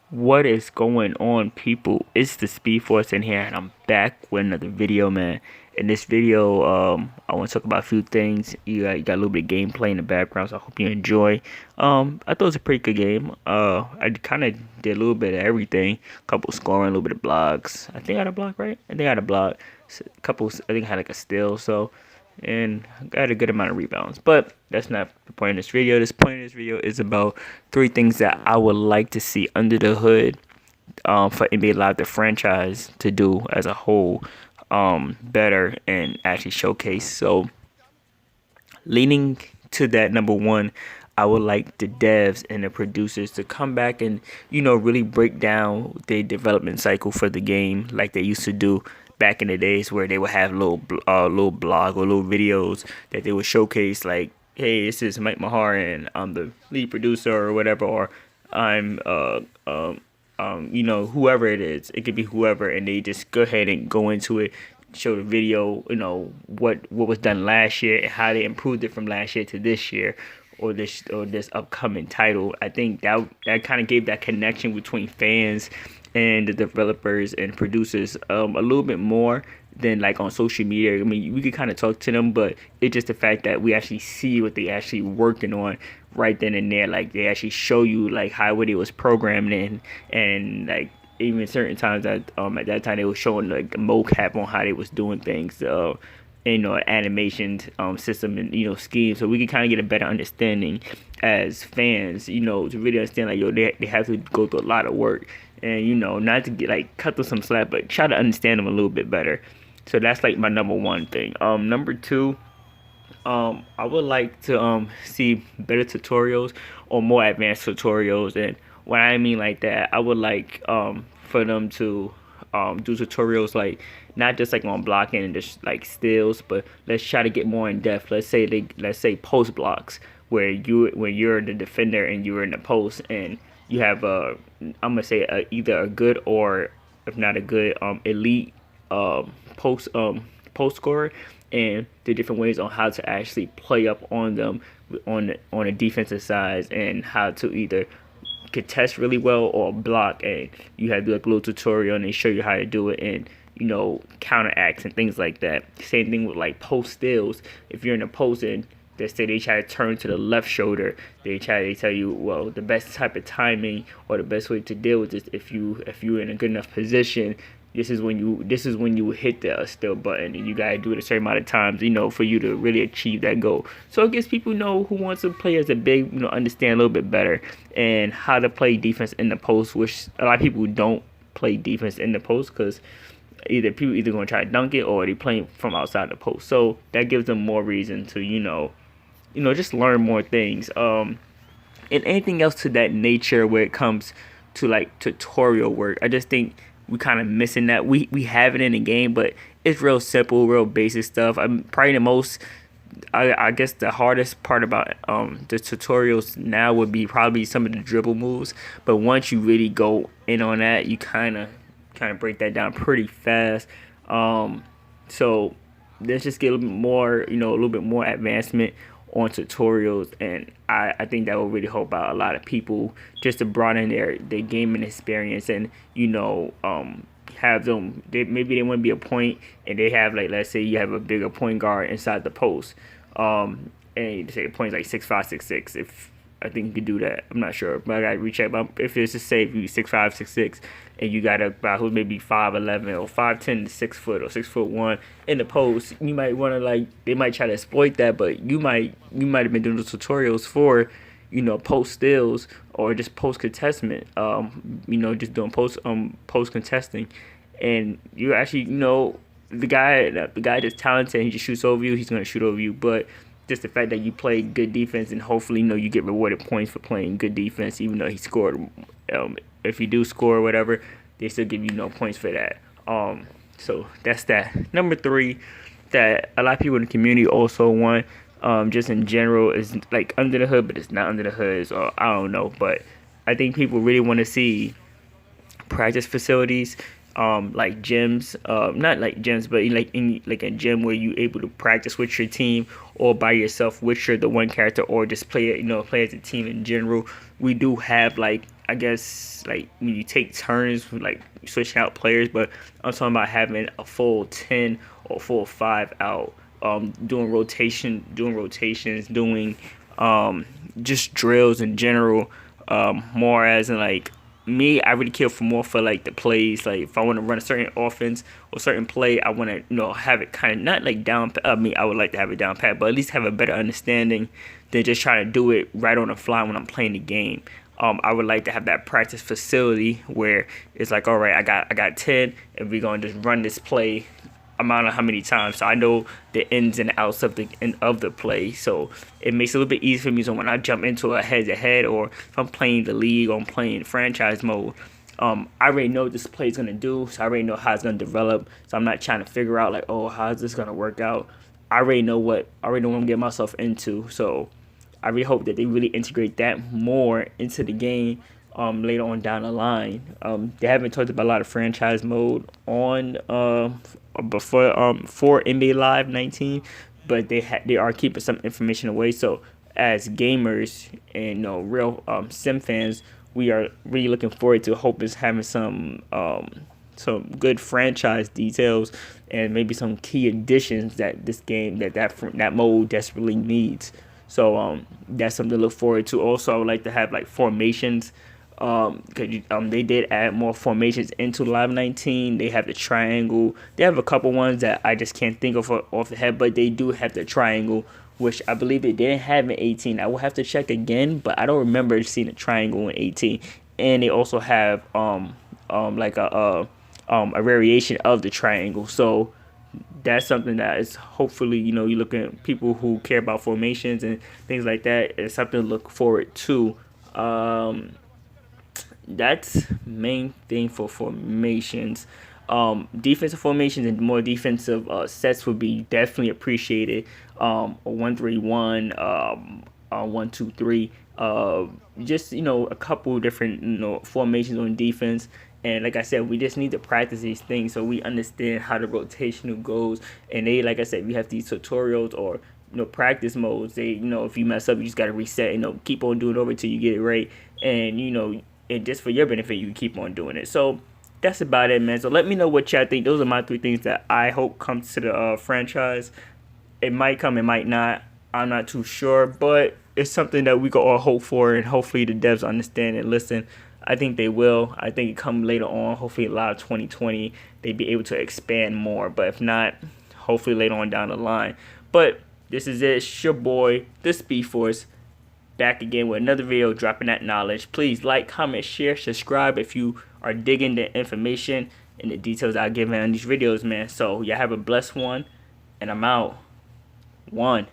What is going on, people? It's the Speed Force in here, and I'm back with another video, man. In this video, I want to talk about a few things. You got a little bit of gameplay in the background, so I hope you enjoy. I thought it was a pretty good game. I kind of did a little bit of everything. A couple scoring, a little bit of blocks. I think I had a block, right? I think I had a block. A couple, I think I had like a steal. So and got a good amount of rebounds. But that's not the point of this video. This point of this video is about three things that I would like to see under the hood for NBA Live, the franchise, to do as a whole better and actually showcase. So leaning to that, number one, I would like the devs and the producers to come back and, really break down the development cycle for the game like they used to do back in the days, where they would have little blog or little videos that they would showcase, like, hey, this is Mike Mahar and I'm the lead producer or whatever, or I'm whoever it is. It could be whoever, and they just go ahead and go into it, show the video, what was done last year and how they improved it from last year to this year, or this upcoming title. I think that kind of gave that connection between fans and the developers and producers a little bit more than like on social media. I mean, we could kind of talk to them, but it's just the fact that we actually see what they actually working on right then and there. Like, they actually show you like how it was programmed in, and like even certain times that at that time they were showing like the mocap on how they was doing things, animation system and scheme, so we can kind of get a better understanding as fans, to really understand, like, they have to go through a lot of work, and not to get like cut through some slack, but try to understand them a little bit better. So that's like my number one thing. Number two, I would like to see better tutorials or more advanced tutorials. And what I mean like that, I would like for them to do tutorials, like not just like on blocking and just like steals, but let's try to get more in depth. Let's say post blocks, where when you're the defender and you're in the post, and you have I'm gonna say either a good, or if not a good, elite post post scorer, and the different ways on how to actually play up on them on a defensive side, and how to either contest really well or block. And you have like a little tutorial, and they show you how to do it, and counteracts and things like that. Same thing with like post steals. If you're in a post and they say they try to turn to the left shoulder, they tell you, well, the best type of timing or the best way to deal with this, if you're in a good enough position, this is when you hit the steal button, and you gotta do it a certain amount of times, for you to really achieve that goal. So it gets people who wants to play as a big, understand a little bit better and how to play defense in the post, which a lot of people don't play defense in the post, because people either gonna try to dunk it, or they playing from outside the post. So that gives them more reason to just learn more things. And anything else to that nature, where it comes to like tutorial work, I just think we kind of missing that. We have it in the game, but it's real simple, real basic stuff. I'm probably the most. I guess the hardest part about the tutorials now would be probably some of the dribble moves. But once you really go in on that, you kind of break that down pretty fast. So let's just get a little bit more, a little bit more advancement on tutorials, and I think that will really help out a lot of people, just to broaden their gaming experience, and have them, maybe they want to be a point, and they have, like, let's say you have a bigger point guard inside the post, and say the point's like 6'5", 6'6". If I think you could do that. I'm not sure, but I gotta recheck. But if it's just say if you 6'5", 6'6", and you got a guy who's maybe 5'11" or 5'10", 6 foot or 6'1" in the post, you might want to, like, they might try to exploit that, but you might have been doing the tutorials for post steals or just post contestment, just doing post contesting, and you actually the guy that's talented, he just shoots over you, he's gonna shoot over you, but just the fact that you play good defense, and hopefully you get rewarded points for playing good defense, even though he scored. If you do score or whatever, they still give you points for that. So that's that. Number three, that a lot of people in the community also want, just in general, is like under the hood, but it's not under the hood, so I don't know. But I think people really want to see practice facilities, like gyms, not like gyms, but like a gym where you able to practice with your team, or by yourself with your the one character, or just play as a team in general. We do have like I guess like when you take turns like switching out players, but I'm talking about having a full 10 or full 5 out, doing rotations, doing just drills in general, more as in like me, I really care for more for like the plays. Like if I want to run a certain offense or certain play, I want to have it kind of not like down. I mean, I would like to have it down pat, but at least have a better understanding than just trying to do it right on the fly when I'm playing the game. I would like to have that practice facility where it's like, all right, I got 10, and we're gonna just run this play amount of how many times, so I know the ins and outs of the play. So it makes it a little bit easier for me. So when I jump into a head-to-head, or if I'm playing the league or I'm playing franchise mode, I already know what this play is gonna do. So I already know how it's gonna develop. So I'm not trying to figure out like, oh, how is this gonna work out. I already know what I'm getting myself into. So I really hope that they really integrate that more into the game later on down the line. They haven't talked about a lot of franchise mode on before for NBA Live 19, but they are keeping some information away. So as gamers and real sim fans, we are really looking forward to hoping having some good franchise details and maybe some key additions that this game that mode desperately needs. So that's something to look forward to. Also, I would like to have like formations. They did add more formations into Live 19. They have the triangle. They have a couple ones that I just can't think of off the head, but they do have the triangle, which I believe they didn't have in 18. I will have to check again, but I don't remember seeing a triangle in 18. And they also have like a variation of the triangle. So that's something that is hopefully, you look at people who care about formations and things like that. It's something to look forward to. That's main thing for formations. Defensive formations and more defensive sets would be definitely appreciated. 1-3-1, 1-2-3. Just a couple different formations on defense. And like I said, we just need to practice these things so we understand how the rotational goes. And like I said, we have these tutorials or practice modes. They if you mess up, you just gotta reset. Keep on doing it over till you get it right. And and just for your benefit, you can keep on doing it. So that's about it, man. So let me know what y'all think. Those are my 3 things that I hope comes to the franchise. It might come, it might not. I'm not too sure, but it's something that we can all hope for, and hopefully the devs understand and listen. I think they will. I think it come later on. Hopefully, a lot of 2020, they'd be able to expand more. But if not, hopefully later on down the line. But this is it. It's your boy, the Speed Force, back again with another video, dropping that knowledge. Please like, comment, share, subscribe if you are digging the information and the details I give in these videos, man. So y'all have a blessed one, and I'm out. 1.